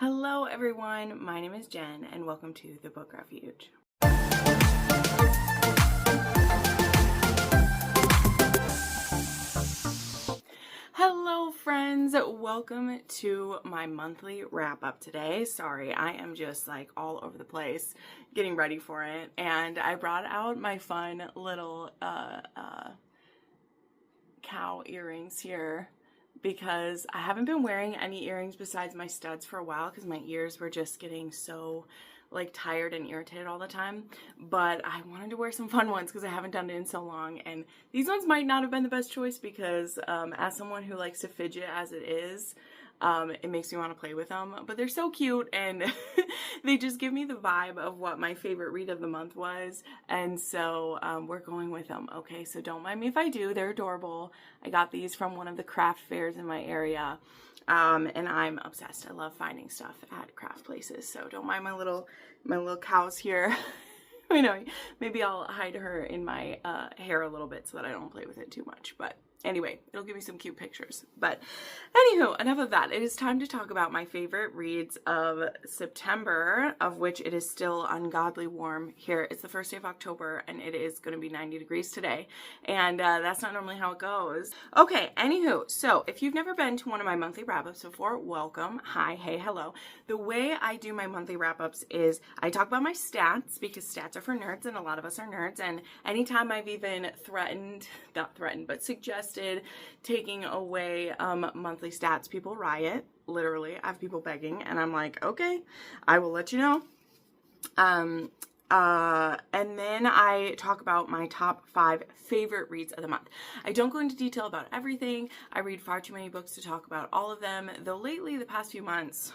Hello everyone, my name is Jen and welcome to the Book Refuge. Hello friends, welcome to my monthly wrap up today. Sorry, I am just like all over the place getting ready for it, and I brought out my fun little cow earrings here because I haven't been wearing any earrings besides my studs for a while because my ears were just getting so like tired and irritated all the time. But I wanted to wear some fun ones because I haven't done it in so long, and these ones might not have been the best choice because as someone who likes to fidget as it is, it makes me want to play with them, but they're so cute and they just give me the vibe of what my favorite read of the month was, and so we're going with them. Okay, so don't mind me if I do. They're adorable. I got these from one of the craft fairs in my area, and I'm obsessed. I love finding stuff at craft places, so don't mind my little cows here. I know, maybe I'll hide her in my hair a little bit so that I don't play with it too much, but anyway, it'll give me some cute pictures. But anywho, enough of that. It is time to talk about my favorite reads of September, of which it is still ungodly warm here. It's the first day of October and it is going to be 90 degrees today. And that's not normally how it goes. Okay, anywho, so if you've never been to one of my monthly wrap-ups before, welcome. Hi, hey, hello. The way I do my monthly wrap-ups is I talk about my stats because stats are for nerds and a lot of us are nerds. And anytime I've even suggested taking away monthly stats, people riot. Literally, I have people begging, and I'm like, okay, I will let you know. And then I talk about my top 5 favorite reads of the month. I don't go into detail about everything. I read far too many books to talk about all of them, though lately, the past few months,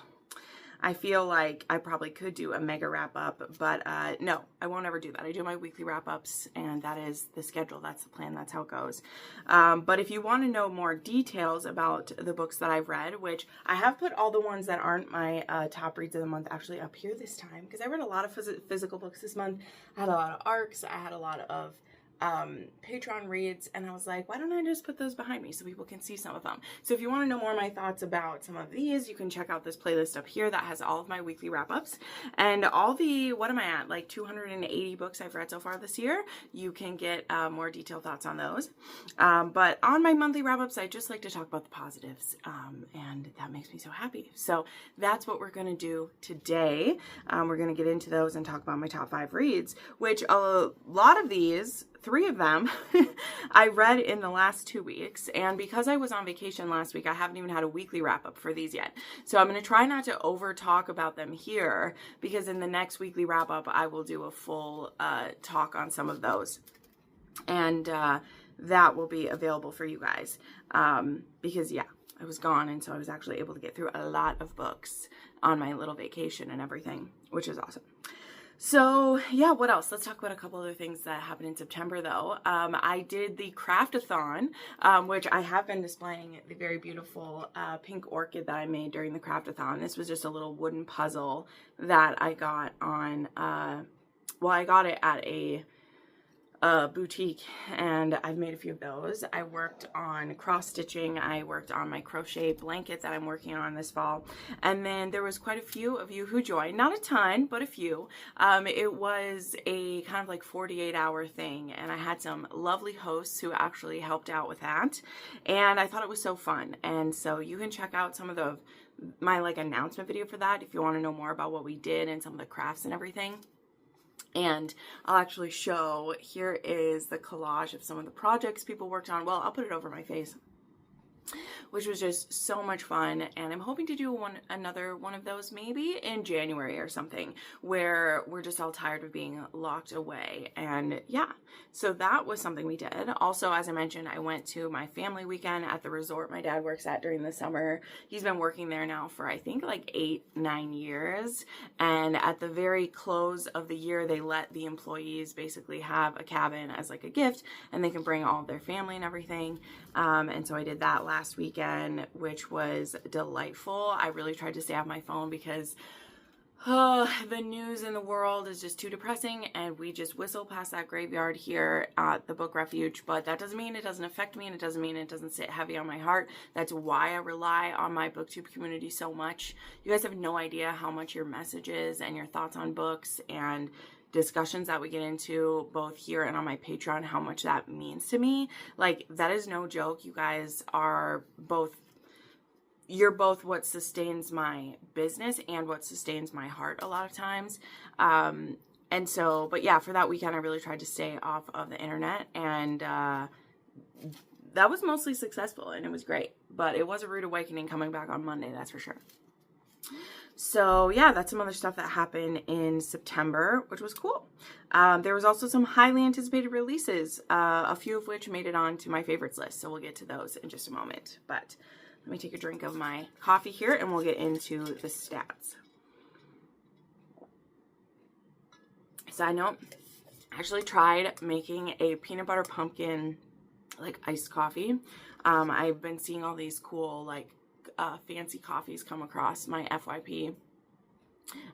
I feel like I probably could do a mega wrap up, but no, I won't ever do that. I do my weekly wrap ups, and that is the schedule. That's the plan. That's how it goes. But if you want to know more details about the books that I've read, which I have put all the ones that aren't my top reads of the month actually up here this time, because I read a lot of physical books this month. I had a lot of ARCs. I had a lot of Patreon reads, and I was like, why don't I just put those behind me so people can see some of them? So if you want to know more of my thoughts about some of these, you can check out this playlist up here that has all of my weekly wrap-ups and all the, what am I at, like 280 books I've read so far this year. You can get more detailed thoughts on those. But on my monthly wrap-ups, I just like to talk about the positives, and that makes me so happy. So that's what we're going to do today. We're going to get into those and talk about my top 5 reads, which a lot of these, 3 of them, I read in the last 2 weeks, and because I was on vacation last week, I haven't even had a weekly wrap-up for these yet. So I'm going to try not to over-talk about them here, because in the next weekly wrap-up, I will do a full talk on some of those, and that will be available for you guys, because, yeah, I was gone, and so I was actually able to get through a lot of books on my little vacation and everything, which is awesome. So yeah, what else? Let's talk about a couple other things that happened in September though. I did the Craftathon, which I have been displaying the very beautiful pink orchid that I made during the Craftathon. This was just a little wooden puzzle that I got on, well, I got it at a boutique, and I've made a few of those. I worked on cross stitching. I worked on my crochet blanket that I'm working on this fall, and then there was quite a few of you who joined, not a ton, but a few. It was a kind of like 48-hour thing, and I had some lovely hosts who actually helped out with that, and I thought it was so fun. And so you can check out some of my like announcement video for that if you want to know more about what we did and some of the crafts and everything. And I'll actually show, here is the collage of some of the projects people worked on. Well, I'll put it over my face, which was just so much fun, and I'm hoping to do another one of those maybe in January or something, where we're just all tired of being locked away. And yeah, so that was something we did. Also, as I mentioned, I went to my family weekend at the resort my dad works at during the summer. He's been working there now for I think like 8-9 years, and at the very close of the year they let the employees basically have a cabin as like a gift, and they can bring all of their family and everything. And so I did that last weekend, which was delightful. I really tried to stay off my phone because The news in the world is just too depressing, and we just whistle past that graveyard here at the Book Refuge. But that doesn't mean it doesn't affect me, and it doesn't mean it doesn't sit heavy on my heart. That's why I rely on my booktube community so much. You guys have no idea how much your messages and your thoughts on books and discussions that we get into both here and on my Patreon, how much that means to me. Like, that is no joke. You guys are both, you're both what sustains my business and what sustains my heart a lot of times. And so, but yeah, for that weekend, I really tried to stay off of the internet, and that was mostly successful, and it was great. But it was a rude awakening coming back on Monday, that's for sure. So yeah, that's some other stuff that happened in September, which was cool. There was also some highly anticipated releases, a few of which made it onto my favorites list. So we'll get to those in just a moment. But let me take a drink of my coffee here, and we'll get into the stats. Side note, I actually tried making a peanut butter pumpkin like iced coffee. I've been seeing all these cool like fancy coffees come across my FYP.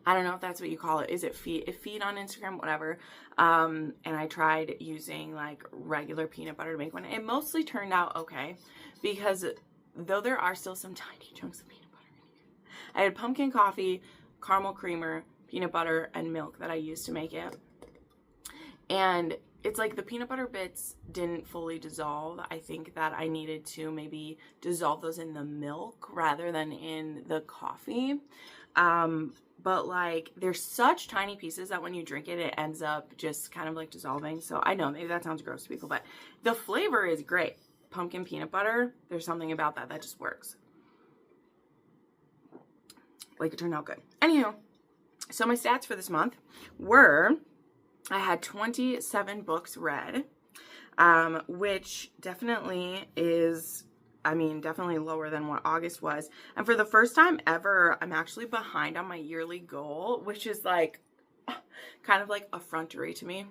I don't know if that's what you call it. Is it feed on Instagram? Whatever. And I tried using like regular peanut butter to make one. It mostly turned out okay, because though there are still some tiny chunks of peanut butter in here, I had pumpkin coffee, caramel creamer, peanut butter, and milk that I used to make it. And it's like the peanut butter bits didn't fully dissolve. I think that I needed to maybe dissolve those in the milk rather than in the coffee. But like they're such tiny pieces that when you drink it, it ends up just kind of like dissolving. So I know maybe that sounds gross to people, but the flavor is great. Pumpkin peanut butter, there's something about that that just works. Like, it turned out good. Anywho, so my stats for this month were, I had 27 books read, which definitely is, I mean, definitely lower than what August was. And for the first time ever, I'm actually behind on my yearly goal, which is like kind of like effrontery to me.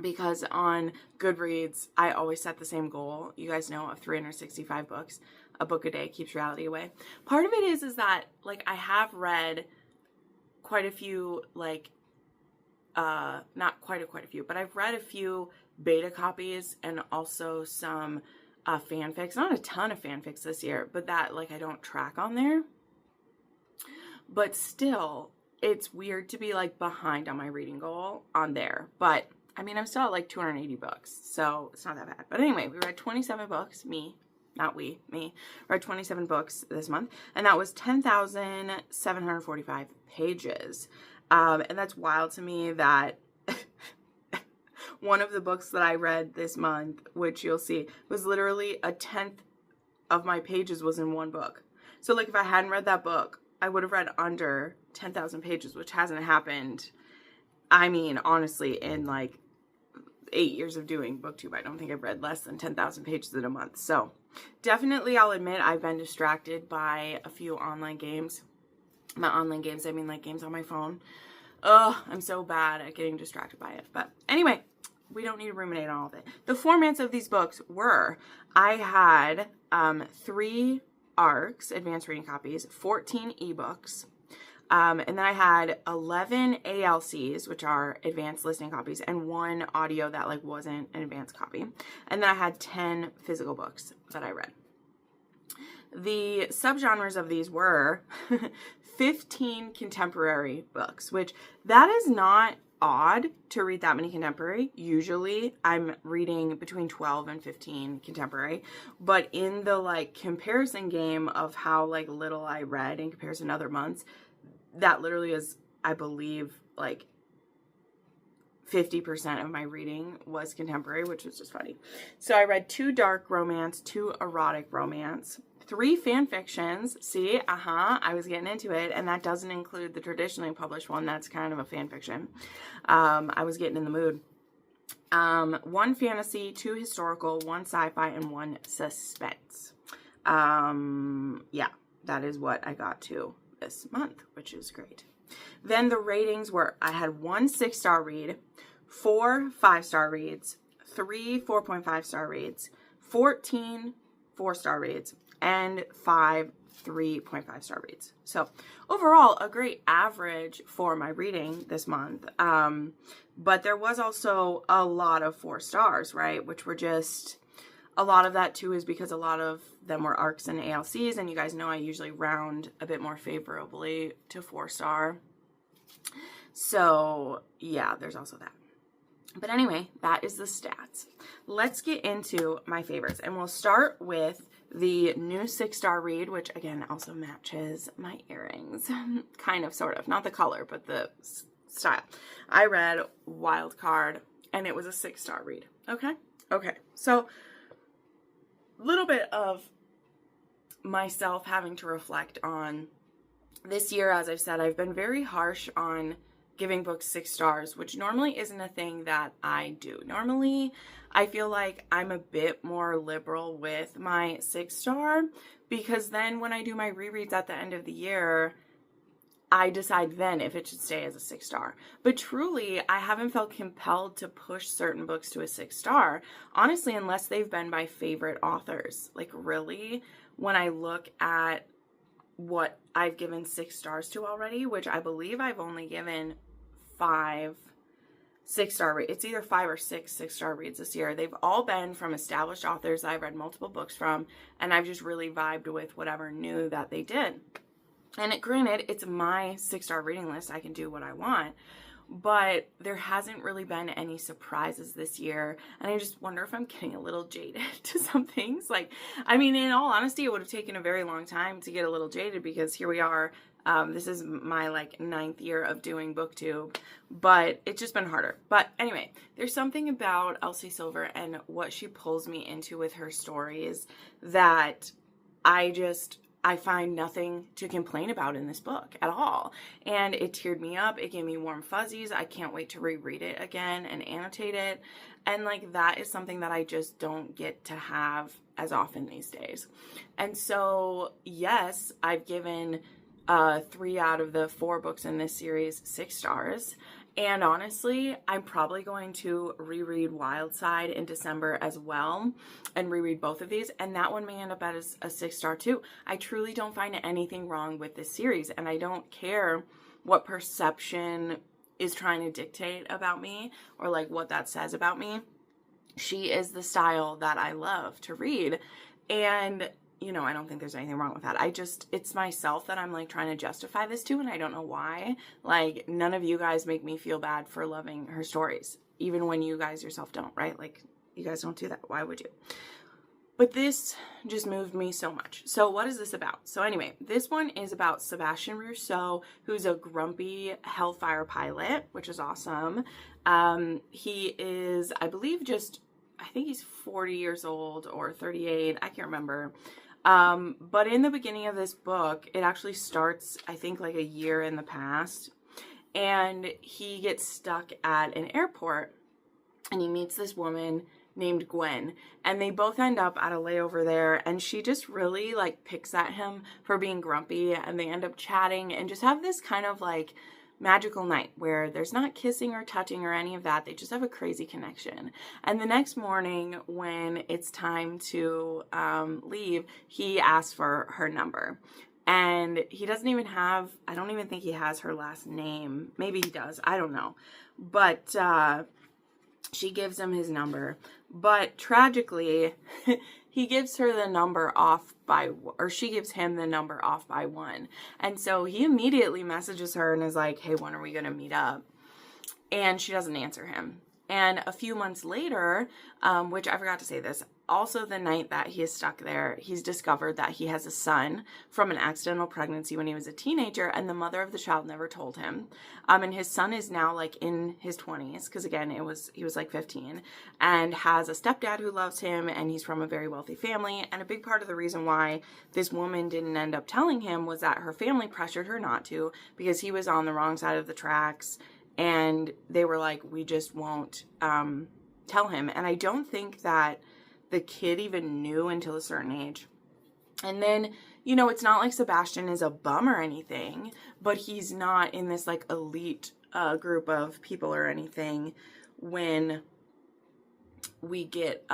Because on Goodreads, I always set the same goal. You guys know, of 365 books. A book a day keeps reality away. Part of it is that, like, I have read quite a few, like, not quite a few, but I've read a few beta copies and also some fanfics. Not a ton of fanfics this year, but that, like, I don't track on there. But still, it's weird to be, like, behind on my reading goal on there. But I mean, I'm still at like 280 books, so it's not that bad. But anyway, we read 27 books, me, read 27 books this month, and that was 10,745 pages. And that's wild to me that one of the books that I read this month, which you'll see, was literally a 10th of my pages was in one book. So like if I hadn't read that book, I would have read under 10,000 pages, which hasn't happened. I mean, honestly, in like 8 years of doing booktube, I don't think I've read less than 10,000 pages in a month. So definitely, I'll admit, I've been distracted by a few online games. By online games, I mean like games on my phone. Ugh, I'm so bad at getting distracted by it. But anyway, we don't need to ruminate on all of it. The formats of these books were, I had 3 ARCs, advanced reading copies, 14 ebooks, and then I had 11 ALCs, which are advanced listening copies, and 1 audio that like wasn't an advanced copy. And then I had 10 physical books that I read. The subgenres of these were 15 contemporary books, which that is not odd to read that many contemporary. Usually I'm reading between 12 and 15 contemporary, but in the like comparison game of how like little I read in comparison to other months, that literally is, I believe, like 50% of my reading was contemporary, which was just funny. So I read 2 dark romance, 2 erotic romance, 3 fan fictions. See, I was getting into it, and that doesn't include the traditionally published one. That's kind of a fan fiction. I was getting in the mood. 1 fantasy, 2 historical, 1 sci-fi, and 1 suspense. Yeah, that is what I got to this month, which is great. Then the ratings were, I had 1 6-star read, 4 5-star reads, 3 4.5-star reads, 14 4-star reads, and 5 3.5 star reads. So overall, a great average for my reading this month. But there was also a lot of 4 stars, right? Which were just, a lot of that too is because a lot of them were ARCs and ALCs, and you guys know I usually round a bit more favorably to 4 star. So yeah, there's also that. But anyway, that is the stats. Let's get into my favorites, and we'll start with the new 6-star read, which again also matches my earrings. Kind of, sort of. Not the color, but the style. I read Wildcard, and it was a 6-star read. Okay? Okay. So, a little bit of myself having to reflect on this year. As I've said, I've been very harsh on giving books 6 stars, which normally isn't a thing that I do. Normally, I feel like I'm a bit more liberal with my 6-star, because then when I do my rereads at the end of the year, I decide then if it should stay as a 6-star. But truly, I haven't felt compelled to push certain books to a 6-star, honestly, unless they've been by favorite authors. Like, really, when I look at what I've given 6 stars to already, which I believe I've only given 5 6-star reads. It's either 5 or 6 6-star reads this year. They've all been from established authors I've read multiple books from, and I've just really vibed with whatever new that they did. And granted, it's my 6-star reading list. I can do what I want. But there hasn't really been any surprises this year. And I just wonder if I'm getting a little jaded to some things. Like, I mean, in all honesty, it would have taken a very long time to get a little jaded, because here we are. This is my 9th year of doing BookTube, but it's just been harder. But anyway, there's something about Elsie Silver and what she pulls me into with her stories that I find nothing to complain about in this book at all. And it teared me up. It gave me warm fuzzies. I can't wait to reread it again and annotate it. And that is something that I just don't get to have as often these days. And so, yes, I've given 3 out of the 4 books in this series 6 stars. And honestly, I'm probably going to reread Wildside in December as well, and reread both of these, and that one may end up as a 6-star too. I truly don't find anything wrong with this series, and I don't care what perception is trying to dictate about me, or what that says about me. She is the style that I love to read, and I don't think there's anything wrong with that. It's myself that I'm trying to justify this to, and I don't know why. None of you guys make me feel bad for loving her stories, even when you guys yourself don't, right? You guys don't do that. Why would you? But this just moved me so much. So what is this about? So anyway, this one is about Sebastian Rousseau, who's a grumpy Hellfire pilot, which is awesome. He is, I believe, I think he's 40 years old or 38. I can't remember. But in the beginning of this book, it actually starts, I think, a year in the past. And he gets stuck at an airport, and he meets this woman named Gwen. And they both end up at a layover there. And she just really, picks at him for being grumpy. And they end up chatting and just have this kind of, magical night where there's not kissing or touching or any of that. They just have a crazy connection. And the next morning, when it's time to leave, he asks for her number. And he doesn't even have, I don't even think he has her last name. Maybe he does. I don't know. But she gives him his number. But tragically, he gives her the number off by, or she gives him the number off by 1. And so he immediately messages her and is like, hey, when are we going to meet up? And she doesn't answer him. And a few months later, which I forgot to say this, also the night that he is stuck there, he's discovered that he has a son from an accidental pregnancy when he was a teenager, and the mother of the child never told him. And his son is now in his 20s, because again, he was 15, and has a stepdad who loves him, and he's from a very wealthy family. And a big part of the reason why this woman didn't end up telling him was that her family pressured her not to, because he was on the wrong side of the tracks. And they were like, we just won't tell him. And I don't think that the kid even knew until a certain age. And then, it's not like Sebastian is a bum or anything, but he's not in this elite group of people or anything when we get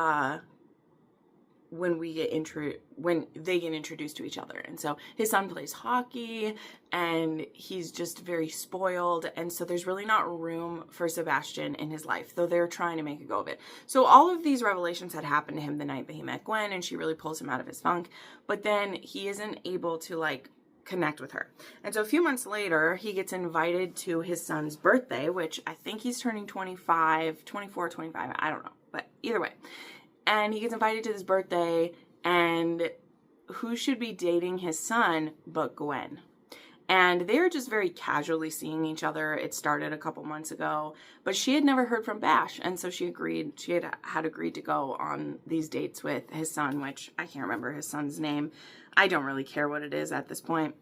when they get introduced to each other. And so his son plays hockey and he's just very spoiled. And so there's really not room for Sebastian in his life, though they're trying to make a go of it. So all of these revelations had happened to him the night that he met Gwen, and she really pulls him out of his funk. But then he isn't able to like connect with her. And so a few months later, he gets invited to his son's birthday, which I think he's turning 25, 24, 25. I don't know. But either way. And he gets invited to this birthday, and who should be dating his son but Gwen? And they're just very casually seeing each other. It started a couple months ago, but she had never heard from Bash, and so she had agreed to go on these dates with his son, which I can't remember his son's name. I don't really care what it is at this point,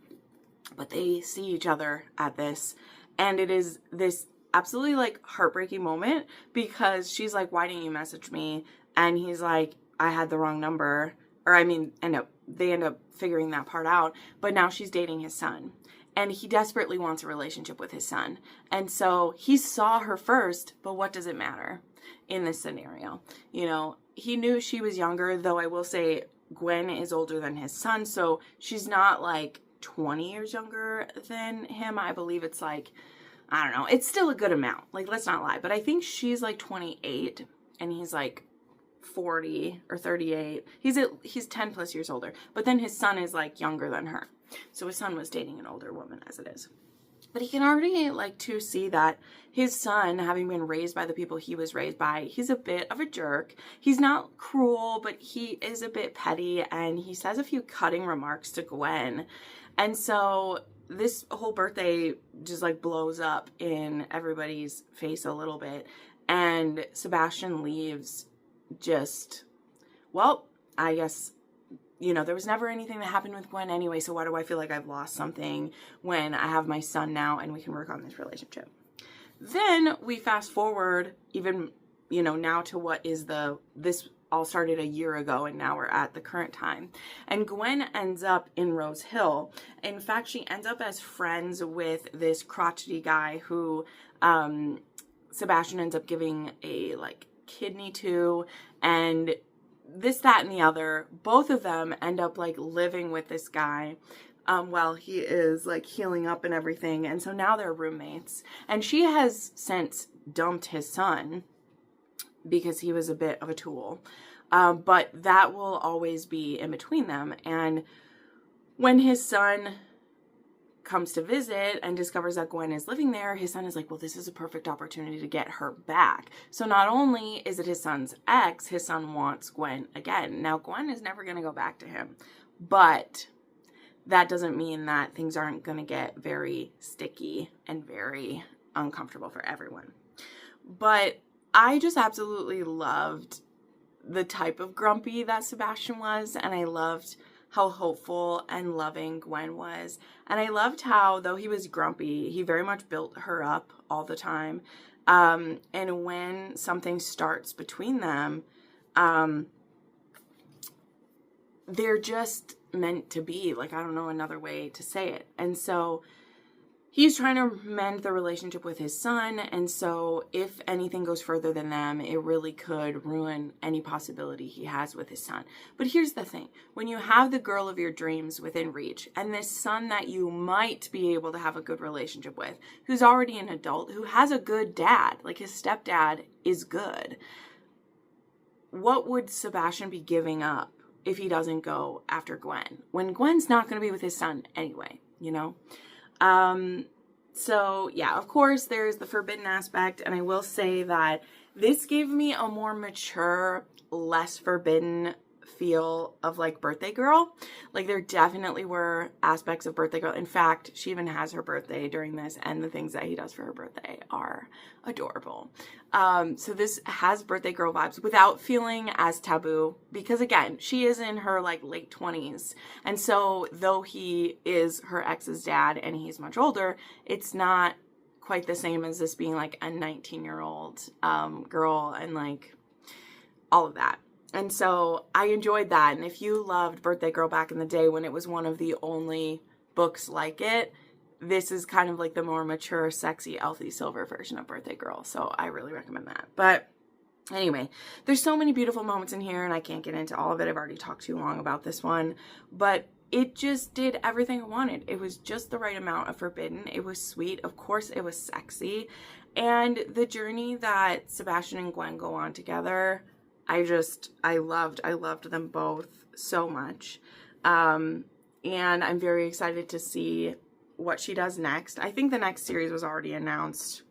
but they see each other at this, and it is this absolutely like heartbreaking moment because she's like, "Why didn't you message me?" And he's like, "I had the wrong number." Or I mean, they end up figuring that part out, but now she's dating his son. And he desperately wants a relationship with his son. And so he saw her first, but what does it matter in this scenario? You know, he knew she was younger, though I will say Gwen is older than his son, so she's not like 20 years younger than him. I believe it's like, I don't know, it's still a good amount. Like, let's not lie. But I think she's like 28 and he's like 40 or 38. He's 10 plus years older. But then his son is like younger than her. So his son was dating an older woman as it is. But he can already like to see that his son, having been raised by the people he was raised by, he's a bit of a jerk. He's not cruel, but he is a bit petty, and he says a few cutting remarks to Gwen. And so this whole birthday just like blows up in everybody's face a little bit. And Sebastian leaves just, well, I guess, you know, there was never anything that happened with Gwen anyway, so why do I feel like I've lost something when I have my son now and we can work on this relationship? Then we fast forward even, you know, now to what is this all started a year ago, and now we're at the current time. And Gwen ends up in Rose Hill. In fact, she ends up as friends with this crotchety guy who Sebastian ends up giving a like kidney to, and this, that, and the other. Both of them end up like living with this guy while he is like healing up and everything. And so now they're roommates. And she has since dumped his son because he was a bit of a tool. But that will always be in between them. And when his son comes to visit and discovers that Gwen is living there, his son is like, well, this is a perfect opportunity to get her back. So not only is it his son's ex, his son wants Gwen again. Now, Gwen is never going to go back to him, but that doesn't mean that things aren't going to get very sticky and very uncomfortable for everyone. But I just absolutely loved the type of grumpy that Sebastian was, and I loved how hopeful and loving Gwen was. And I loved how, though he was grumpy, he very much built her up all the time. And when something starts between them, they're just meant to be. Like, I don't know another way to say it. And so he's trying to mend the relationship with his son, and so if anything goes further than them, it really could ruin any possibility he has with his son. But here's the thing. When you have the girl of your dreams within reach, and this son that you might be able to have a good relationship with, who's already an adult, who has a good dad, like his stepdad is good, what would Sebastian be giving up if he doesn't go after Gwen? When Gwen's not going to be with his son anyway, you know? So yeah, of course there's the forbidden aspect, and I will say that this gave me a more mature, less forbidden feel of like Birthday Girl. Like, there definitely were aspects of Birthday Girl. In fact, she even has her birthday during this, and the things that he does for her birthday are adorable. So this has Birthday Girl vibes without feeling as taboo, because again, she is in her like late 20s. And so though he is her ex's dad and he's much older, it's not quite the same as this being like a 19-year-old girl and like all of that. And so I enjoyed that. And if you loved Birthday Girl back in the day when it was one of the only books like it, this is kind of like the more mature, sexy Elfie Silver version of Birthday Girl. So I really recommend that. But Anyway, there's so many beautiful moments in here, and I can't get into all of it. I've already talked too long about this one, but it just did everything I wanted. It was just the right amount of forbidden. It was sweet. Of course, it was sexy. And the journey that Sebastian and Gwen go on together, I loved them both so much. And I'm very excited to see what she does next. I think the next series was already announced.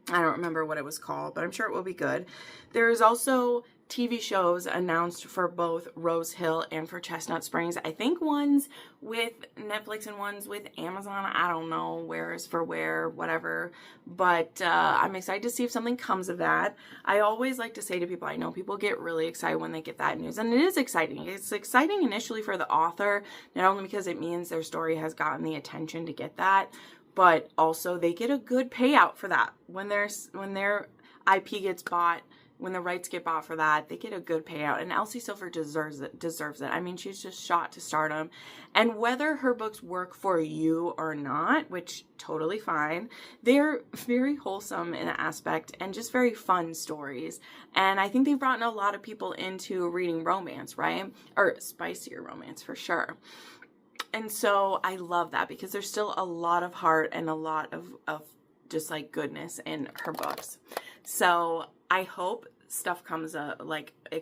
I don't remember what it was called, but I'm sure it will be good. There is also TV shows announced for both Rose Hill and for Chestnut Springs. I think one's with Netflix and one's with Amazon. I don't know where is for where, whatever. But I'm excited to see if something comes of that. I always like to say to people, I know people get really excited when they get that news. And it is exciting. It's exciting initially for the author, not only because it means their story has gotten the attention to get that, but also they get a good payout for that. When their IP gets bought, when the rights get bought for that, they get a good payout. And Elsie Silver deserves it. I mean, she's just shot to stardom. And whether her books work for you or not, which totally fine, they're very wholesome in an aspect and just very fun stories. And I think they've brought a lot of people into reading romance, right? Or spicier romance for sure. And so I love that because there's still a lot of heart and a lot of just like goodness in her books. So I hope stuff comes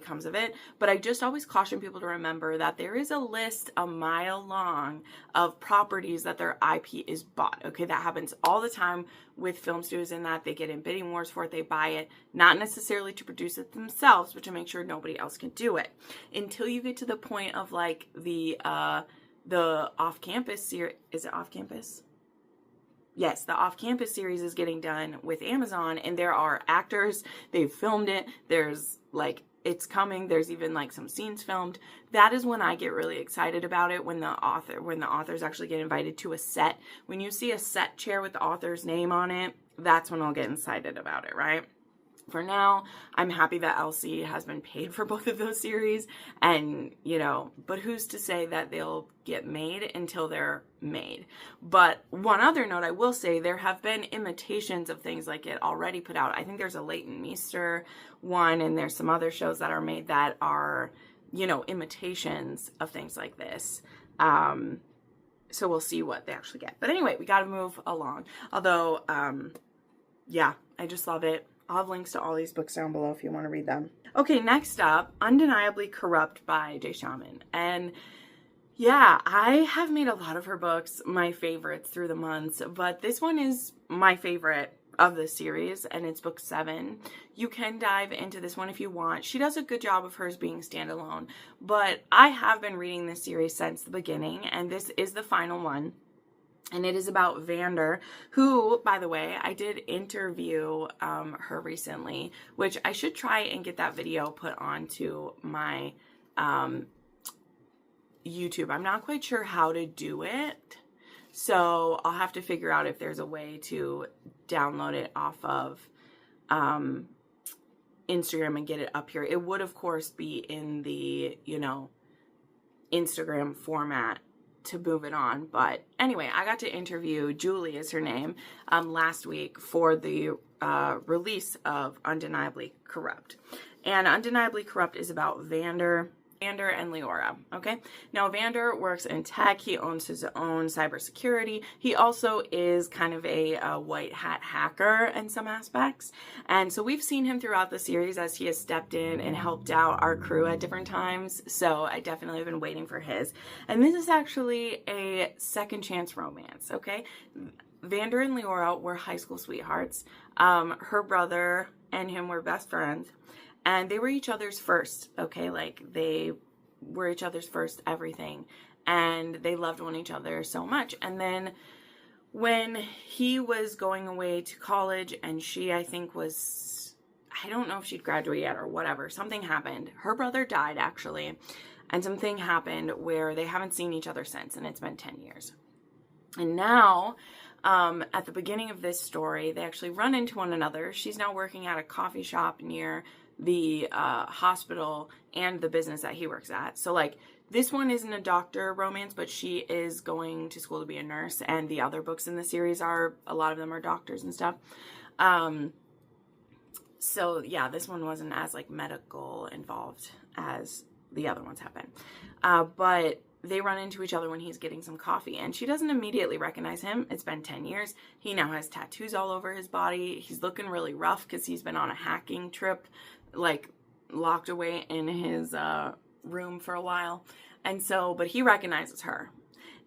comes of it, but I just always caution people to remember that there is a list a mile long of properties that their IP is bought. Okay, that happens all the time with film studios in that they get in bidding wars for it, they buy it, not necessarily to produce it themselves, but to make sure nobody else can do it. Until you get to the point of like the off-campus series, is it off-campus? Yes, the off-campus series is getting done with Amazon, and there are actors, they've filmed it, there's like, it's coming, there's even like some scenes filmed. That is when I get really excited about it, when the authors actually get invited to a set. When you see a set chair with the author's name on it, that's when I'll get excited about it, right? For now, I'm happy that Elsie has been paid for both of those series, and, you know, but who's to say that they'll get made until they're made. But one other note I will say, there have been imitations of things like it already put out. I think there's a Leighton Meester one, and there's some other shows that are made that are, you know, imitations of things like this. So we'll see what they actually get. But anyway, we got to move along. Although, yeah, I just love it. I'll have links to all these books down below if you want to read them. Okay, next up, Undeniably Corrupt by Jay Shaman. And yeah, I have made a lot of her books my favorites through the months, but this one is my favorite of the series, and it's book 7. You can dive into this one if you want. She does a good job of hers being standalone, but I have been reading this series since the beginning, and this is the final one. And it is about Vander, who, by the way, I did interview her recently, which I should try and get that video put onto my YouTube. I'm not quite sure how to do it, so I'll have to figure out if there's a way to download it off of Instagram and get it up here. It would, of course, be in the, you know, Instagram format to move it on. But anyway, I got to interview, Julie is her name, last week for the release of Undeniably Corrupt. And Undeniably Corrupt is about Vander and Leora, okay? Now, Vander works in tech. He owns his own cybersecurity. He also is kind of a white hat hacker in some aspects. And so we've seen him throughout the series as he has stepped in and helped out our crew at different times. So I definitely have been waiting for his. And this is actually a second chance romance, okay? Vander and Leora were high school sweethearts. Her brother and him were best friends. And they were each other's first, okay? Like, they were each other's first everything. And they loved one each other so much. And then when he was going away to college and she, I think, was, I don't know if she'd graduated yet or whatever. Something happened. Her brother died, actually. And something happened where they haven't seen each other since. And it's been 10 years. And now, at the beginning of this story, they actually run into one another. She's now working at a coffee shop near the hospital and the business that he works at. So like, this one isn't a doctor romance, but she is going to school to be a nurse, and the other books in the series are, a lot of them are doctors and stuff. So yeah, this one wasn't as like medical involved as the other ones have been. But they run into each other when he's getting some coffee, and she doesn't immediately recognize him. It's been 10 years. He now has tattoos all over his body. He's looking really rough because he's been on a hacking trip, like locked away in his room for a while. And so, but he recognizes her.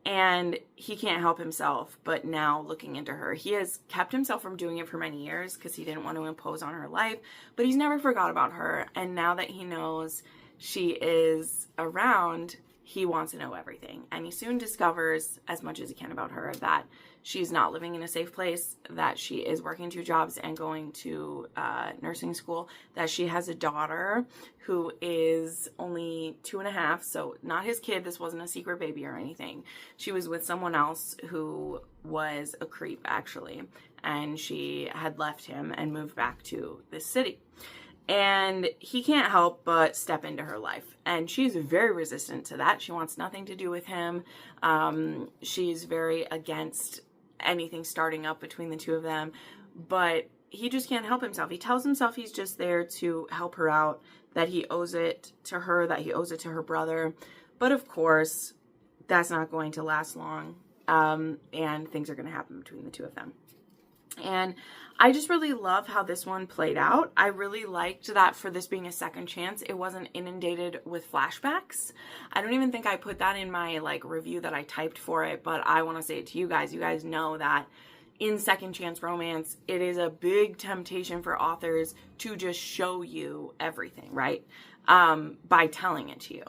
And he can't help himself, but now looking into her, he has kept himself from doing it for many years because he didn't want to impose on her life, but he's never forgot about her. And now that he knows she is around, he wants to know everything. And he soon discovers as much as he can about her, that she's not living in a safe place, that she is working 2 jobs and going to nursing school, that she has a daughter who is only 2.5, so not his kid. This wasn't a secret baby or anything. She was with someone else who was a creep, actually, and she had left him and moved back to this city. And he can't help but step into her life. And she's very resistant to that. She wants nothing to do with him. She's very against anything starting up between the two of them. But he just can't help himself. He tells himself he's just there to help her out, that he owes it to her, that he owes it to her brother. But of course, that's not going to last long. And things are going to happen between the two of them. And I just really love how this one played out. I really liked that for this being a second chance, it wasn't inundated with flashbacks. I don't even think I put that in my like review that I typed for it, but I want to say it to you guys. You guys know that in second chance romance, it is a big temptation for authors to just show you everything, right? By telling it to you.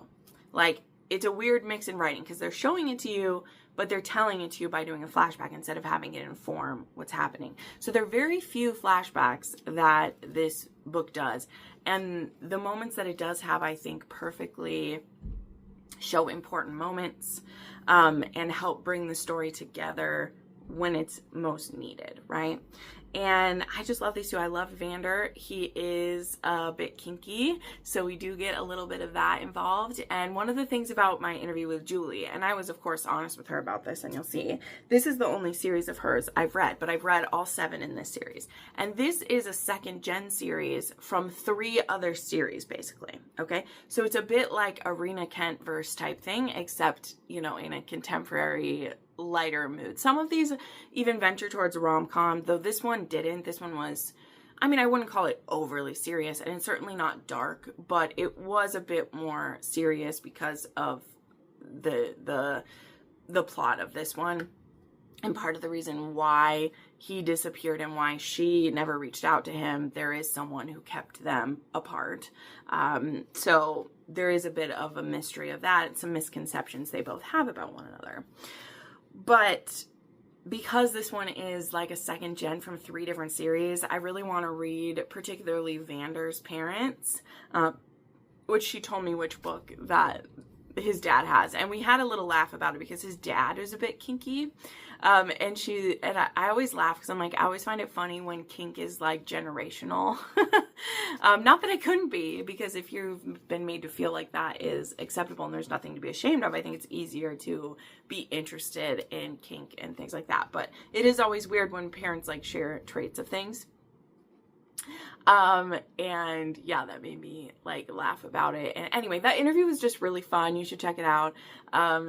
Like, it's a weird mix in writing because they're showing it to you, but they're telling it to you by doing a flashback instead of having it inform what's happening. So there are very few flashbacks that this book does. And the moments that it does have, I think, perfectly show important moments and help bring the story together when it's most needed, right? And I just love these two. I love Vander. He is a bit kinky, so we do get a little bit of that involved. And one of the things about my interview with Julie, and I was of course honest with her about this, and you'll see, this is the only series of hers I've read, but I've read all 7 in this series. And this is a second gen series from 3 other series, basically, okay? So it's a bit like a Rena Kent verse type thing, except, you know, in a contemporary lighter mood. Some of these even venture towards rom-com, though this one didn't. This one was, I mean, I wouldn't call it overly serious, and it's certainly not dark, but it was a bit more serious because of the plot of this one. And part of the reason why he disappeared and why she never reached out to him, there is someone who kept them apart. So there is a bit of a mystery of that, some misconceptions they both have about one another. But because this one is like a second gen from 3 different series, I really want to read particularly Vander's parents, which she told me which book that his dad has. And we had a little laugh about it because his dad is a bit kinky. And I always laugh because I'm like, I always find it funny when kink is like generational. Not that I couldn't be, because if you've been made to feel like that is acceptable and there's nothing to be ashamed of, I think it's easier to be interested in kink and things like that. But it is always weird when parents like share traits of things. And yeah, that made me like laugh about it. And anyway, that interview was just really fun. You should check it out.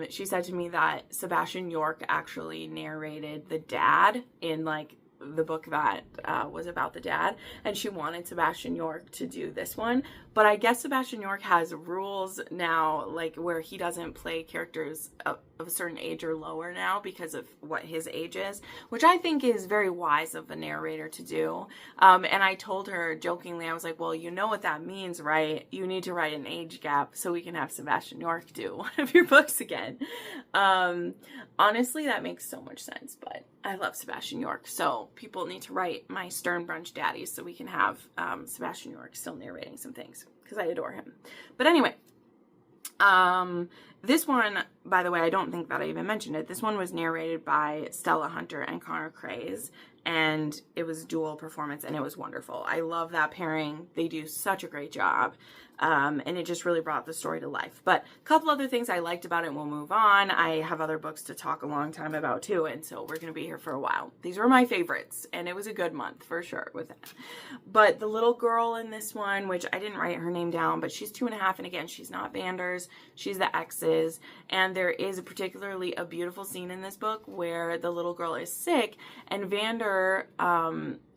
She said to me that Sebastian York actually narrated the dad in like the book that was about the dad, and she wanted Sebastian York to do this one. But I guess Sebastian York has rules now, like where he doesn't play characters of a certain age or lower now because of what his age is, which I think is very wise of a narrator to do. And I told her jokingly, I was like, well, you know what that means, right? You need to write an age gap so we can have Sebastian York do one of your books again. Honestly, that makes so much sense, but I love Sebastian York. So people need to write my Stern Brunch Daddies so we can have Sebastian York still narrating some things because I adore him. But anyway, This one, by the way, I don't think that I even mentioned it. This one was narrated by Stella Hunter and Connor Craze, and it was dual performance, and it was wonderful. I love that pairing. They do such a great job, and it just really brought the story to life. But a couple other things I liked about it, and we'll move on. I have other books to talk a long time about too, and so we're going to be here for a while. These were my favorites, and it was a good month for sure with that. But the little girl in this one, which I didn't write her name down, but she's 2.5, and again, she's not Vander's, she's the X's, and there is particularly a beautiful scene in this book where the little girl is sick, and Vander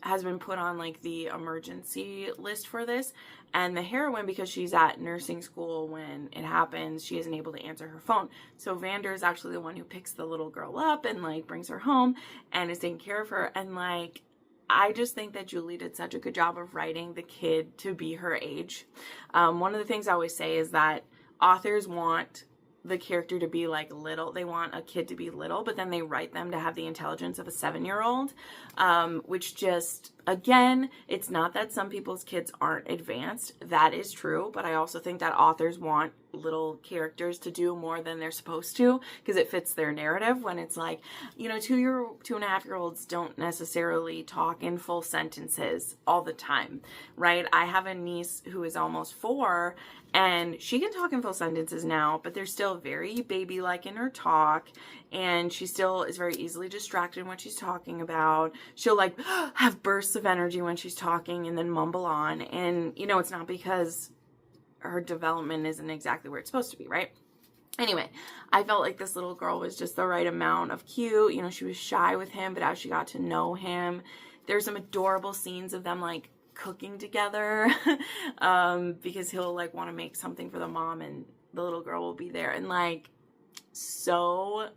has been put on like the emergency list for this, and the heroine, because she's at nursing school when it happens, she isn't able to answer her phone. So Vander is actually the one who picks the little girl up and like brings her home and is taking care of her. And like, I just think that Julie did such a good job of writing the kid to be her age. One of the things I always say is that authors want the character to be like little. They want a kid to be little, but then they write them to have the intelligence of a 7-year-old, which just, again, it's not that some people's kids aren't advanced. That is true, but I also think that authors want little characters to do more than they're supposed to because it fits their narrative when it's like, you know, 2.5-year-olds don't necessarily talk in full sentences all the time, right? I have a niece who is almost 4 and she can talk in full sentences now, but they're still very baby-like in her talk, and she still is very easily distracted in what she's talking about. She'll like have bursts of energy when she's talking and then mumble on, and you know, it's not because her development isn't exactly where it's supposed to be, right? Anyway, I felt like this little girl was just the right amount of cute. You know, she was shy with him, but as she got to know him, there's some adorable scenes of them like cooking together because he'll like want to make something for the mom and the little girl will be there, and like, so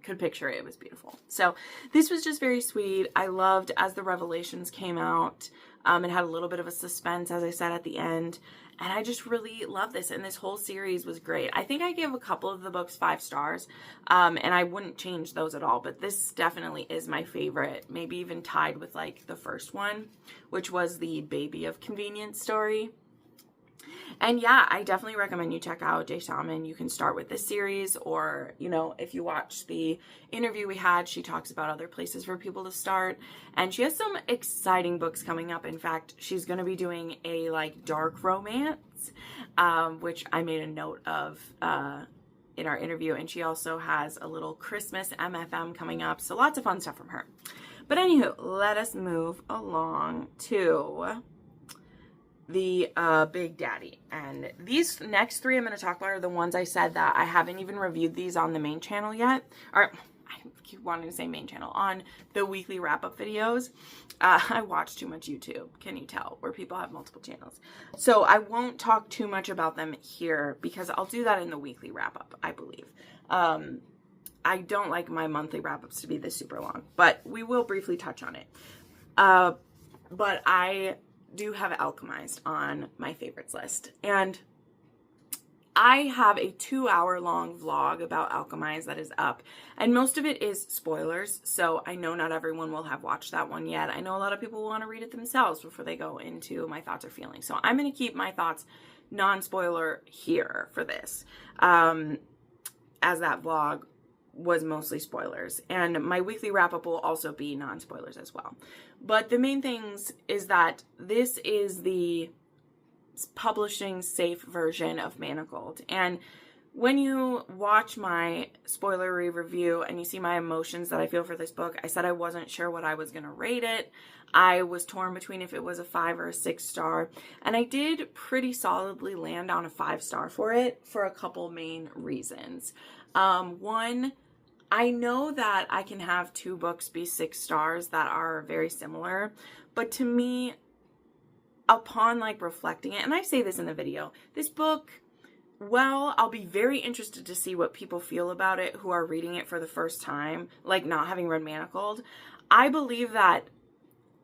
could picture it. It was beautiful. So this was just very sweet. I loved as the revelations came out. It had a little bit of a suspense, as I said, at the end. And I just really love this. And this whole series was great. I think I gave a couple of the books 5 stars. And I wouldn't change those at all. But this definitely is my favorite. Maybe even tied with like the first one, which was the Baby of Convenience story. And yeah, I definitely recommend you check out Jay Salmon. You can start with this series, or, you know, if you watch the interview we had, she talks about other places for people to start. And she has some exciting books coming up. In fact, she's going to be doing a like dark romance, which I made a note of in our interview. And she also has a little Christmas MFM coming up. So lots of fun stuff from her. But anywho, let us move along to the Big Daddy. And these next 3 I'm going to talk about are the ones I said that I haven't even reviewed these on the main channel yet. Or I keep wanting to say main channel. On the weekly wrap-up videos. I watch too much YouTube, can you tell, where people have multiple channels. So I won't talk too much about them here because I'll do that in the weekly wrap-up, I believe. I don't like my monthly wrap-ups to be this super long, but we will briefly touch on it. But I do have Alchemized on my favorites list, and I have a 2-hour-long vlog about Alchemized that is up, and most of it is spoilers, so I know not everyone will have watched that one yet. I know a lot of people want to read it themselves before they go into my thoughts or feelings, so I'm going to keep my thoughts non-spoiler here for this, as that vlog was mostly spoilers, and my weekly wrap-up will also be non-spoilers as well. But the main things is that this is the publishing safe version of Manacled, and when you watch my spoilery review and you see my emotions that I feel for this book, I said I wasn't sure what I was going to rate it. I was torn between if it was a 5 or a 6 star, and I did pretty solidly land on a 5 star for it for a couple main reasons. One, I know that I can have 2 books be 6 stars that are very similar, but to me, upon like reflecting it, and I say this in the video, this book, well, I'll be very interested to see what people feel about it who are reading it for the first time, like not having read Manacled. I believe that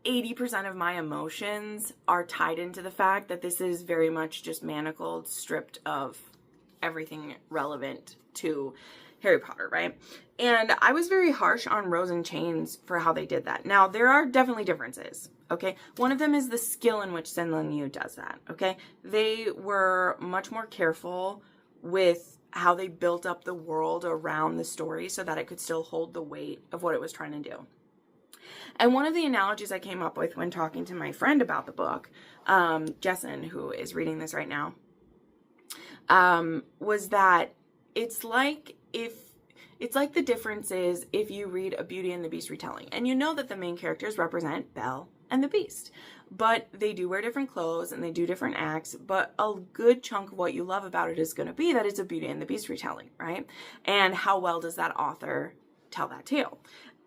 80% of my emotions are tied into the fact that this is very much just Manacled stripped of everything relevant to Harry Potter, right? And I was very harsh on Rose and Chains for how they did that. Now, there are definitely differences, okay? One of them is the skill in which Sen Lin Yu does that, okay? They were much more careful with how they built up the world around the story so that it could still hold the weight of what it was trying to do. And one of the analogies I came up with when talking to my friend about the book, Jesson, who is reading this right now, was that it's like the difference is if you read a Beauty and the Beast retelling, and you know that the main characters represent Belle and the Beast, but they do wear different clothes and they do different acts, but a good chunk of what you love about it is going to be that it's a Beauty and the Beast retelling, right? And how well does that author tell that tale?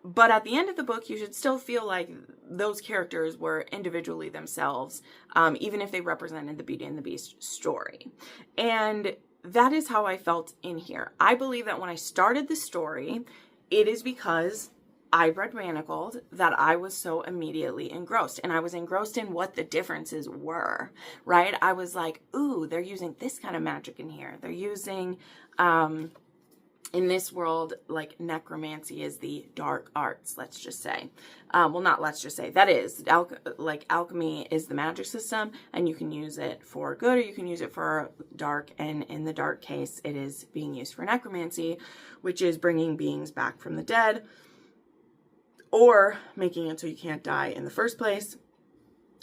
But at the end of the book, you should still feel like those characters were individually themselves, even if they represented the Beauty and the Beast story. And that is how I felt in here. I believe that when I started the story, it is because I read Manacled that I was so immediately engrossed. And I was engrossed in what the differences were, right? I was like, ooh, they're using this kind of magic in here. They're using... in this world, like, necromancy is the dark arts, let's just say. Well, not let's just say. That is, alchemy is the magic system, and you can use it for good or you can use it for dark, and in the dark case, it is being used for necromancy, which is bringing beings back from the dead, or making it so you can't die in the first place.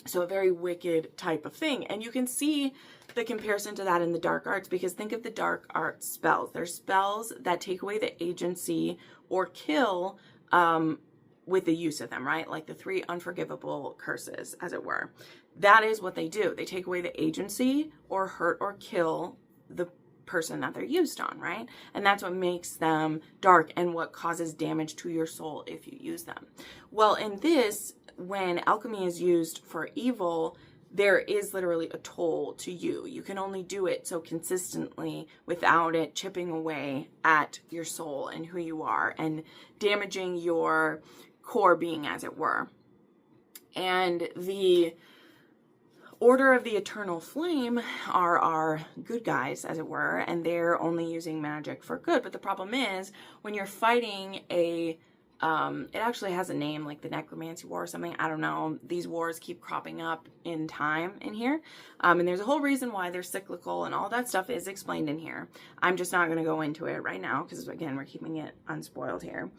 So a very wicked type of thing. And you can see the comparison to that in the dark arts, because think of the dark arts spells. They're spells that take away the agency or kill with the use of them, right? Like the 3 unforgivable curses, as it were. That is what they do. They take away the agency or hurt or kill the person that they're used on, right? And that's what makes them dark and what causes damage to your soul if you use them. Well, in this, when alchemy is used for evil, there is literally a toll to you. You can only do it so consistently without it chipping away at your soul and who you are and damaging your core being, as it were. And the Order of the Eternal Flame are our good guys, as it were, and they're only using magic for good. But the problem is, when you're fighting it actually has a name, like the Necromancy War or something. I don't know. These wars keep cropping up in time in here. And there's a whole reason why they're cyclical, and all that stuff is explained in here. I'm just not going to go into it right now because, again, we're keeping it unspoiled here.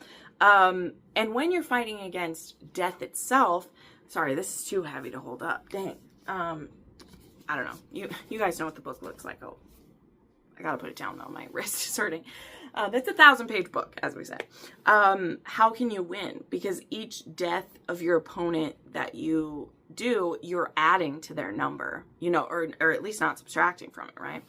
And when you're fighting against death itself, sorry, this is too heavy to hold up. Dang. I don't know. You guys know what the book looks like. Oh, I got to put it down though. My wrist is hurting. That's a 1,000-page book, as we say. How can you win? Because each death of your opponent that you do, you're adding to their number, you know, or at least not subtracting from it, right?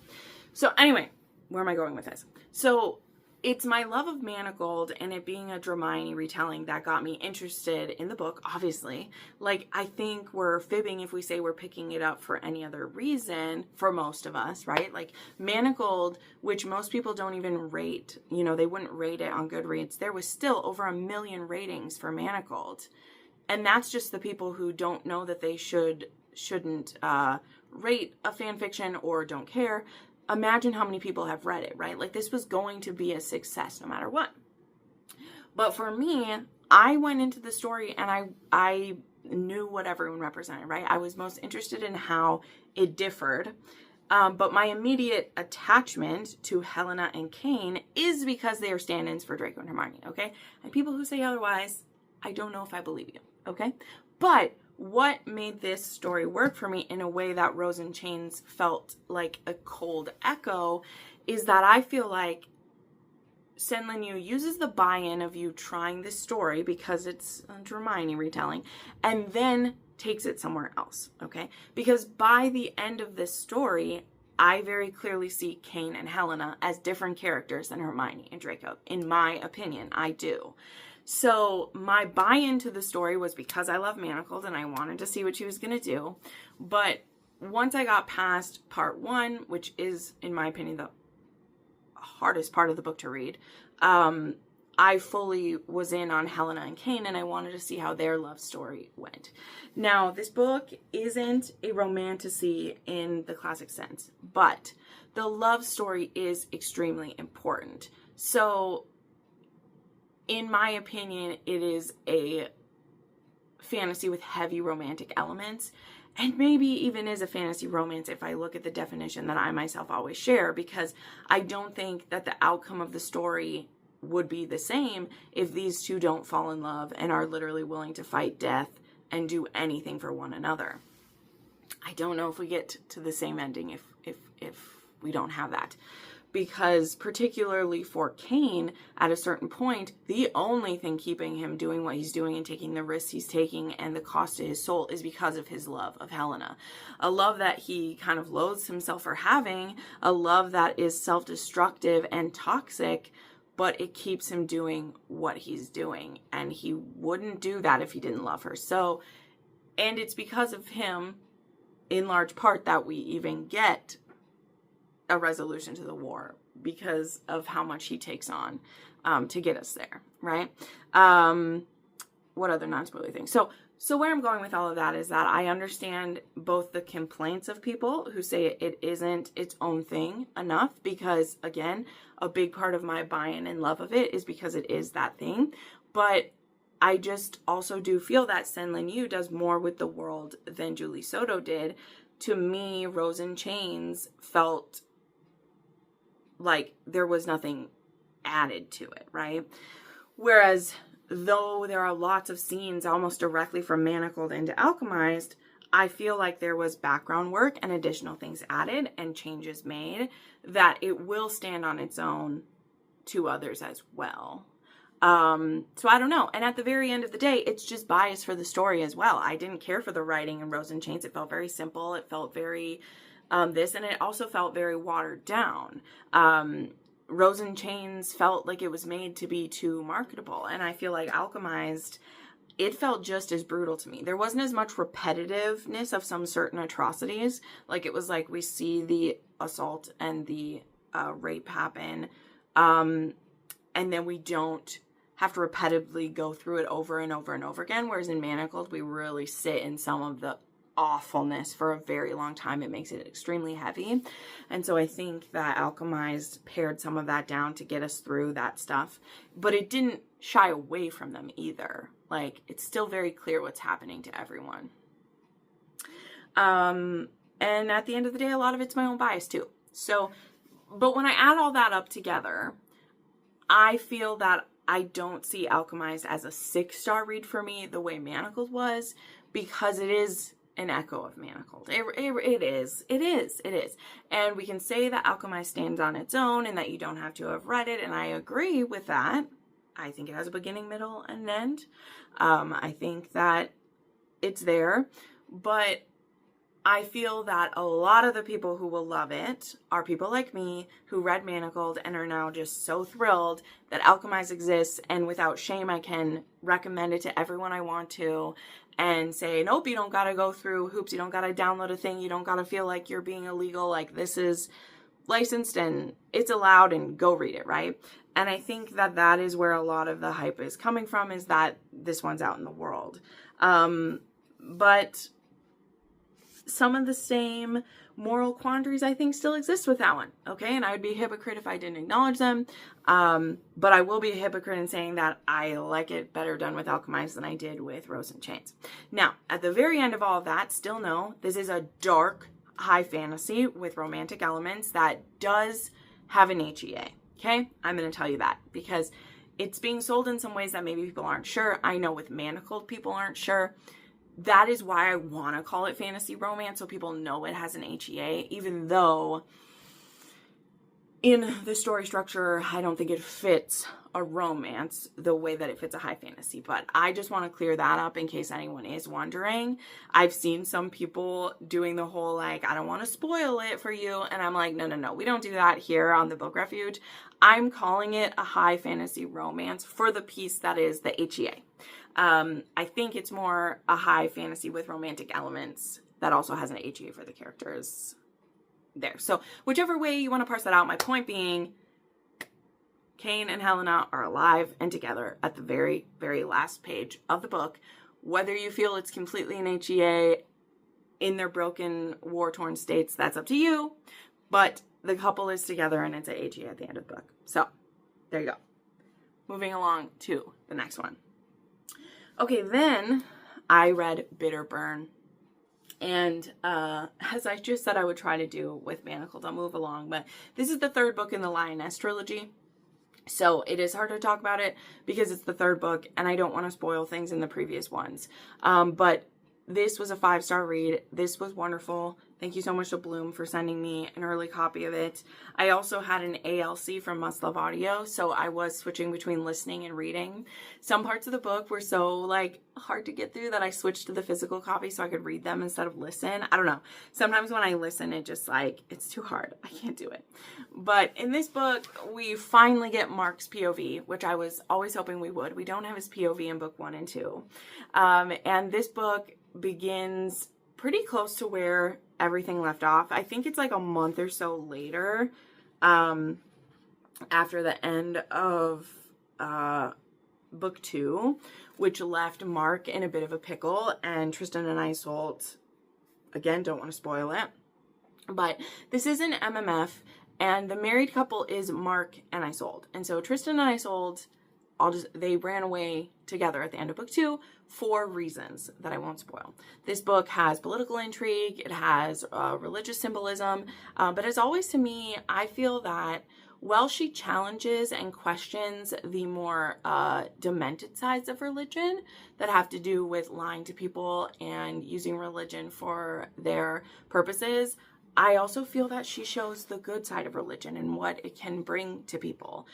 So anyway, where am I going with this? So it's my love of Manacled and it being a Hermione retelling that got me interested in the book, obviously. Like, I think we're fibbing if we say we're picking it up for any other reason, for most of us, right? Like, Manacled, which most people don't even rate, you know, they wouldn't rate it on Goodreads. There was still over 1 million ratings for Manacled. And that's just the people who don't know that they shouldn't rate a fan fiction or don't care. Imagine how many people have read it, right? Like, this was going to be a success no matter what. But for me, I went into the story and I knew what everyone represented, right? I was most interested in how it differed. But my immediate attachment to Helena and Cain is because they are stand-ins for Draco and Hermione, okay? And people who say otherwise, I don't know if I believe you, okay? But what made this story work for me in a way that Rose in Chains felt like a cold echo is that I feel like Senlin Yu uses the buy-in of you trying this story because it's a Hermione retelling and then takes it somewhere else, okay? Because by the end of this story, I very clearly see Cain and Helena as different characters than Hermione and Draco. In my opinion, I do. So my buy-in to the story was because I love Manacled and I wanted to see what she was going to do. But once I got past part 1, which is, in my opinion, the hardest part of the book to read, I fully was in on Helena and Cain and I wanted to see how their love story went. Now, this book isn't a romantasy in the classic sense, but the love story is extremely important. So in my opinion, it is a fantasy with heavy romantic elements, and maybe even is a fantasy romance if I look at the definition that I myself always share, because I don't think that the outcome of the story would be the same if these two don't fall in love and are literally willing to fight death and do anything for one another. I don't know if we get to the same ending if we don't have that. Because particularly for Cain, at a certain point, the only thing keeping him doing what he's doing and taking the risks he's taking and the cost to his soul is because of his love of Helena. A love that he kind of loathes himself for having, a love that is self-destructive and toxic, but it keeps him doing what he's doing. And he wouldn't do that if he didn't love her. So, and it's because of him, in large part, that we even get a resolution to the war, because of how much he takes on to get us there, right? What other non-spoiler things? So where I'm going with all of that is that I understand both the complaints of people who say it isn't its own thing enough, because again, a big part of my buy-in and love of it is because it is that thing. But I just also do feel that Senlin Yu does more with the world than Julie Soto did. To me, Rose in Chains felt like there was nothing added to it, right? Whereas, though there are lots of scenes almost directly from Manacled into Alchemized, I feel like there was background work and additional things added and changes made that it will stand on its own to others as well. So I don't know. And at the very end of the day, it's just bias for the story as well. I didn't care for the writing in Rose in Chains. It felt very simple. It felt very and it also felt very watered down. Rose in Chains felt like it was made to be too marketable. And I feel like Alchemized, it felt just as brutal to me. There wasn't as much repetitiveness of some certain atrocities. Like, it was like we see the assault and the rape happen, and then we don't have to repetitively go through it over and over and over again. Whereas in Manacled, we really sit in some of the awfulness for a very long time. It makes it extremely heavy. And so I think that Alchemized pared some of that down to get us through that stuff. But it didn't shy away from them either. Like, it's still very clear what's happening to everyone. And at the end of the day, a lot of it's my own bias too. So, but when I add all that up together, I feel that I don't see Alchemized as a 6-star read for me the way Manacled was, because it is an echo of Manacled. It is. And we can say that Alchemized stands on its own and that you don't have to have read it, and I agree with that. I think it has a beginning, middle, and end. I think that it's there, but I feel that a lot of the people who will love it are people like me who read Manacled and are now just so thrilled that Alchemized exists, and without shame I can recommend it to everyone I want to and say, nope, you don't gotta go through hoops, you don't gotta download a thing, you don't gotta feel like you're being illegal, like this is licensed and it's allowed, and go read it, right? And I think that that is where a lot of the hype is coming from, is that this one's out in the world. But some of the same moral quandaries I think still exist with that one, okay? And I would be a hypocrite if I didn't acknowledge them, but I will be a hypocrite in saying that I like it better done with Alchemized than I did with Rose in Chains. Now, at the very end of all of that, still know this is a dark, high fantasy with romantic elements that does have an HEA, okay? I'm going to tell you that because it's being sold in some ways that maybe people aren't sure. I know with Manacled people aren't sure. That is why I want to call it fantasy romance, so people know it has an HEA, even though in the story structure, I don't think it fits a romance the way that it fits a high fantasy. But I just want to clear that up in case anyone is wondering. I've seen some people doing the whole, like, I don't want to spoil it for you. And I'm like, no, we don't do that here on the Book Refuge. I'm calling it a high fantasy romance for the piece that is the HEA. I think it's more a high fantasy with romantic elements that also has an HEA for the characters there. So whichever way you want to parse that out, my point being, Cain and Helena are alive and together at the very, very last page of the book. Whether you feel it's completely an HEA in their broken, war-torn states, that's up to you. But the couple is together and it's a HEA at the end of the book. So there you go. Moving along to the next one. Okay, then I read Bitterburn. And as I just said I would try to do with Manacled, I'll move along. But this is the third book in the Lioness trilogy. So it is hard to talk about it because it's the third book and I don't want to spoil things in the previous ones. But this was a 5-star read. This was wonderful. Thank you so much to Bloom for sending me an early copy of it. I also had an ALC from Must Love Audio, so I was switching between listening and reading. Some parts of the book were so like hard to get through that I switched to the physical copy so I could read them instead of listen. I don't know. Sometimes when I listen, it just like, it's too hard. I can't do it. But in this book, we finally get Mark's POV, which I was always hoping we would. We don't have his POV in book 1 and 2. And this book begins pretty close to where everything left off. I think it's like a month or so later, after the end of book 2, which left Mark in a bit of a pickle, and Tristan and Isolde, again, don't want to spoil it, but this is an MMF, and the married couple is Mark and Isolde, and so Tristan and Isolde, they ran away together at the end of book 2 for reasons that I won't spoil. This book has political intrigue, it has religious symbolism, but as always to me, I feel that while she challenges and questions the more demented sides of religion that have to do with lying to people and using religion for their purposes, I also feel that she shows the good side of religion and what it can bring to people.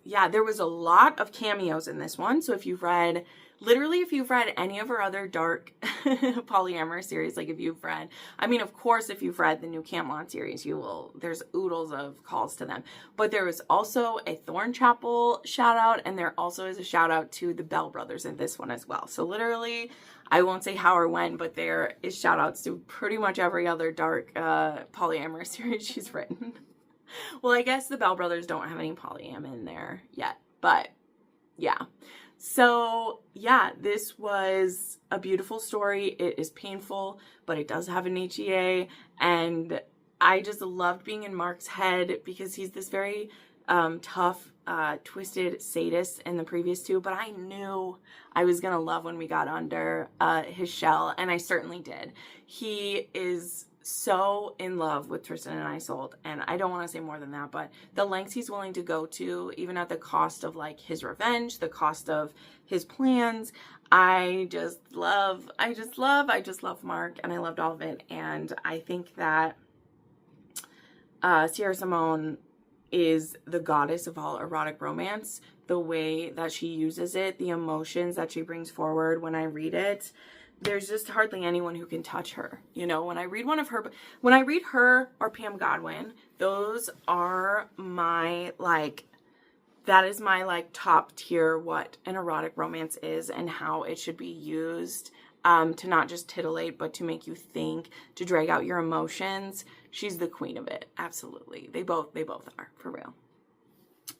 Yeah, there was a lot of cameos in this one. So if you've read, literally if you've read any of her other dark polyamorous series, like if you've read, I mean, of course, if you've read the new Camelot series, you will, there's oodles of calls to them. But there was also a Thornchapel shout out, and there also is a shout out to the Bell brothers in this one as well. So literally, I won't say how or when, but there is shout outs to pretty much every other dark polyamorous series she's written. Well, I guess the Bell brothers don't have any polyam in there yet, but yeah. So yeah, this was a beautiful story. It is painful, but it does have an HEA, and I just loved being in Mark's head because he's this very tough, twisted sadist in the previous 2, but I knew I was gonna love when we got under his shell, and I certainly did. He is so in love with Tristan and Isolde, and I don't want to say more than that, but the lengths he's willing to go to, even at the cost of like his revenge, the cost of his plans, I just love Mark, and I loved all of it. And I think that Sierra Simone is the goddess of all erotic romance. The way that she uses it, the emotions that she brings forward when I read it, there's just hardly anyone who can touch her. You know, when I read her or Pam Godwin, those are my, like, that is my, like, top tier what an erotic romance is and how it should be used to not just titillate, but to make you think, to drag out your emotions. She's the queen of it. Absolutely. They both are, for real.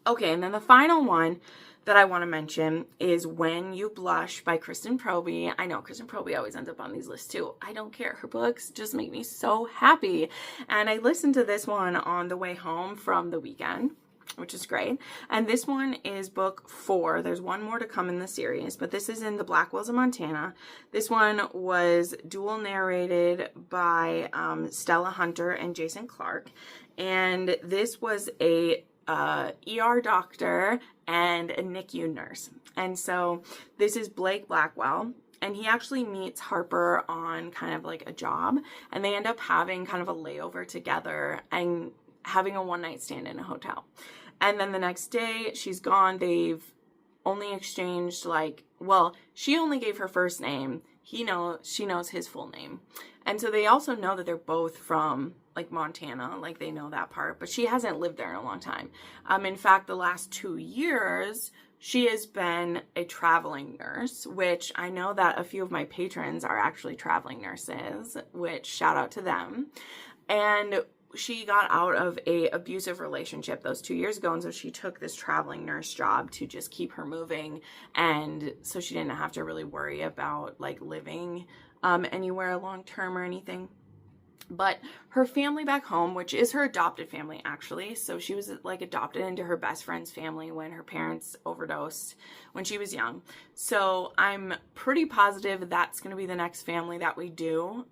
Okay, and then the final one that I want to mention is When You Blush by Kristen Proby. I know Kristen Proby always ends up on these lists too. I don't care. Her books just make me so happy. And I listened to this one on the way home from the weekend, which is great. And this one is book 4. There's one more to come in the series, but this is in the Blackwells of Montana. This one was dual narrated by Stella Hunter and Jason Clark. And this was a ER doctor and a NICU nurse. And so this is Blake Blackwell, and he actually meets Harper on kind of like a job, and they end up having kind of a layover together and having a one-night stand in a hotel. And then the next day she's gone. They've only exchanged like, well, she only gave her first name. She knows his full name. And so they also know that they're both from like Montana, like they know that part, but she hasn't lived there in a long time. In fact, the last 2 years, she has been a traveling nurse, which I know that a few of my patrons are actually traveling nurses, which shout out to them. And she got out of a abusive relationship those 2 years ago, and so she took this traveling nurse job to just keep her moving, and so she didn't have to really worry about like living anywhere long term or anything. But her family back home, which is her adopted family, actually. So she was like adopted into her best friend's family when her parents overdosed when she was young. So I'm pretty positive that's going to be the next family that we do.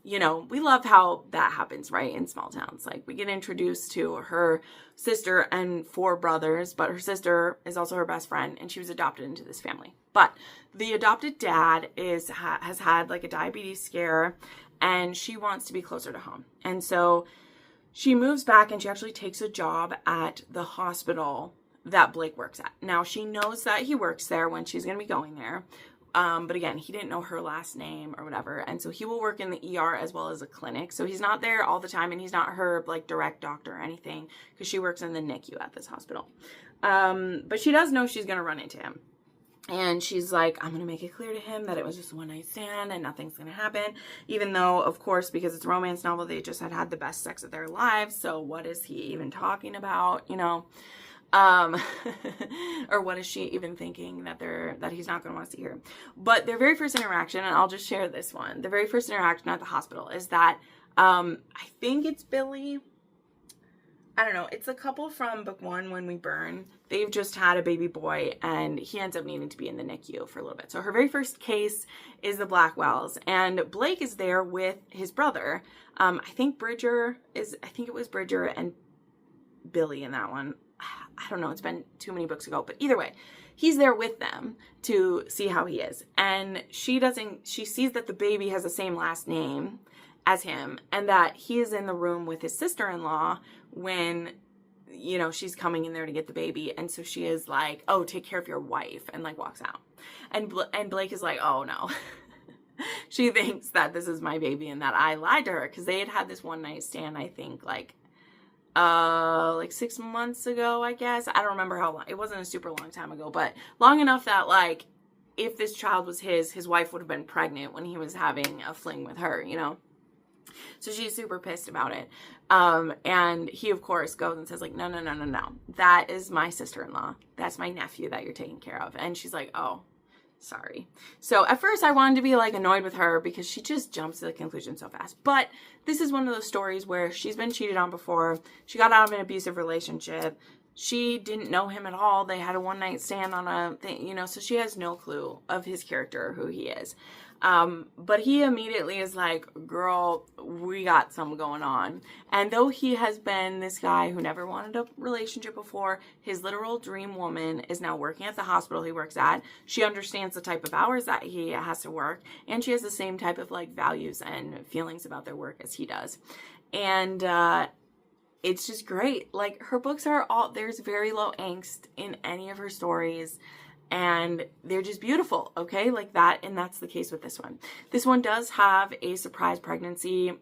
You know, we love how that happens, right? In small towns. Like, we get introduced to her sister and 4 brothers, but her sister is also her best friend, and she was adopted into this family. But the adopted dad has had like a diabetes scare, and she wants to be closer to home. And so she moves back, and she actually takes a job at the hospital that Blake works at. Now, she knows that he works there when she's going to be going there. But again, he didn't know her last name or whatever. And so he will work in the ER as well as a clinic. So he's not there all the time, and he's not her like direct doctor or anything, because she works in the NICU at this hospital. But she does know she's going to run into him. And she's like, I'm going to make it clear to him that it was just a one-night stand and nothing's going to happen. Even though, of course, because it's a romance novel, they just had the best sex of their lives. So what is he even talking about, you know? Or what is she even thinking that he's not going to want to see her? But their very first interaction, and I'll just share this one. The very first interaction at the hospital is that, I think it's Billy. I don't know. It's a couple from book 1, When We Burn. They've just had a baby boy, and he ends up needing to be in the NICU for a little bit. So her very first case is the Blackwells, and Blake is there with his brother. I think it was Bridger and Billy in that one. I don't know, it's been too many books ago, but either way, he's there with them to see how he is. And she sees that the baby has the same last name as him, and that he is in the room with his sister-in-law when, you know, she's coming in there to get the baby. And so she is like, oh, take care of your wife, and like walks out. And Blake is like, oh no. She thinks that this is my baby and that I lied to her, because they had this one night stand, I think, like 6 months ago, I guess. I don't remember how long. It wasn't a super long time ago, but long enough that, like, if this child was his wife would have been pregnant when he was having a fling with her, you know? So she's super pissed about it. And he, of course, goes and says, like, no. That is my sister-in-law. That's my nephew that you're taking care of. And she's like, oh, sorry. So at first I wanted to be like annoyed with her because she just jumps to the conclusion so fast. But this is one of those stories where she's been cheated on before. She got out of an abusive relationship. She didn't know him at all. They had a one-night stand on a thing, you know, so she has no clue of his character, who he is. But he immediately is like, girl, we got something going on. And though he has been this guy who never wanted a relationship before, his literal dream woman is now working at the hospital he works at. She understands the type of hours that he has to work, and she has the same type of like values and feelings about their work as he does. And, it's just great. Like, her books are there's very low angst in any of her stories, and they're just beautiful, okay? Like that, and that's the case with this one. This one does have a surprise pregnancy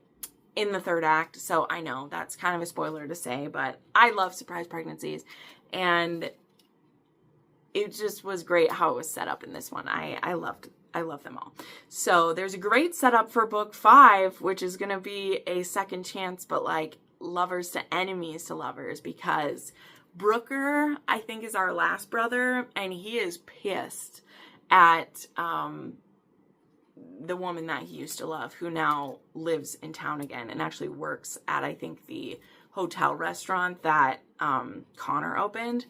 in the 3rd act, so I know that's kind of a spoiler to say, but I love surprise pregnancies, and it just was great how it was set up in this one. I love them all. So there's a great setup for book 5, which is going to be a second chance, but like lovers to enemies to lovers, because Brooker, I think, is our last brother, and he is pissed at the woman that he used to love, who now lives in town again and actually works at, I think, the hotel restaurant that Connor opened,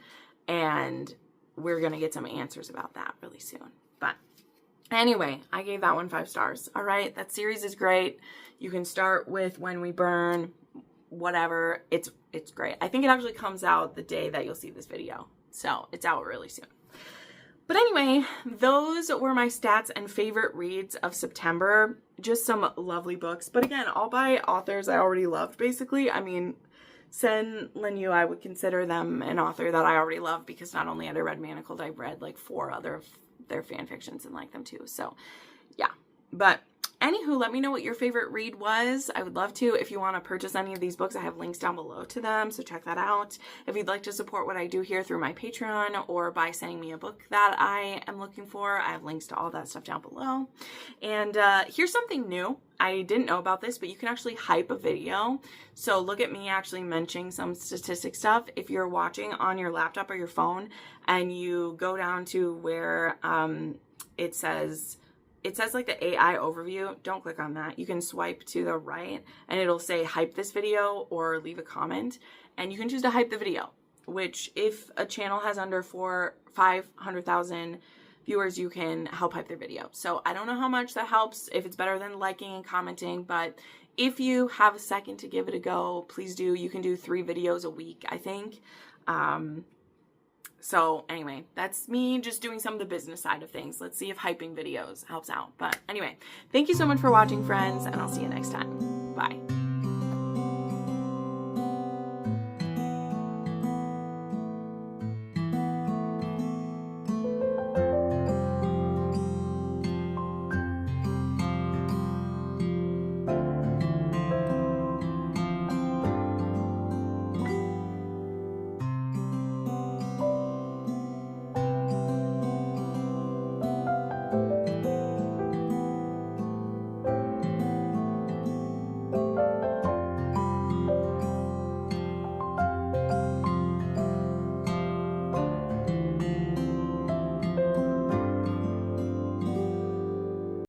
and we're gonna get some answers about that really soon. But anyway, I gave that one 5 stars. All right, that series is great. You can start with When We Burn, whatever. It's great. I think it actually comes out the day that you'll see this video, so it's out really soon. But anyway, those were my stats and favorite reads of September. Just some lovely books, but again, all by authors I already loved, basically. I mean, Sen Lin Yu, I would consider them an author that I already love, because not only had I read Manacled, I've read like 4 other of their fan fictions and like them too. So yeah, but anywho, let me know what your favorite read was. I would love to. If you want to purchase any of these books, I have links down below to them, so check that out. If you'd like to support what I do here through my Patreon or by sending me a book that I am looking for, I have links to all that stuff down below. And here's something new. I didn't know about this, but you can actually hype a video. So look at me actually mentioning some statistic stuff. If you're watching on your laptop or your phone and you go down to where it says it says like the AI overview. Don't click on that. You can swipe to the right and it'll say hype this video or leave a comment, and you can choose to hype the video, which if a channel has under 500,000 viewers, you can help hype their video. So I don't know how much that helps, if it's better than liking and commenting, but if you have a second to give it a go, please do. You can do 3 videos a week, I think. So anyway, that's me just doing some of the business side of things. Let's see if hyping videos helps out. But anyway, thank you so much for watching, friends, and I'll see you next time. Bye.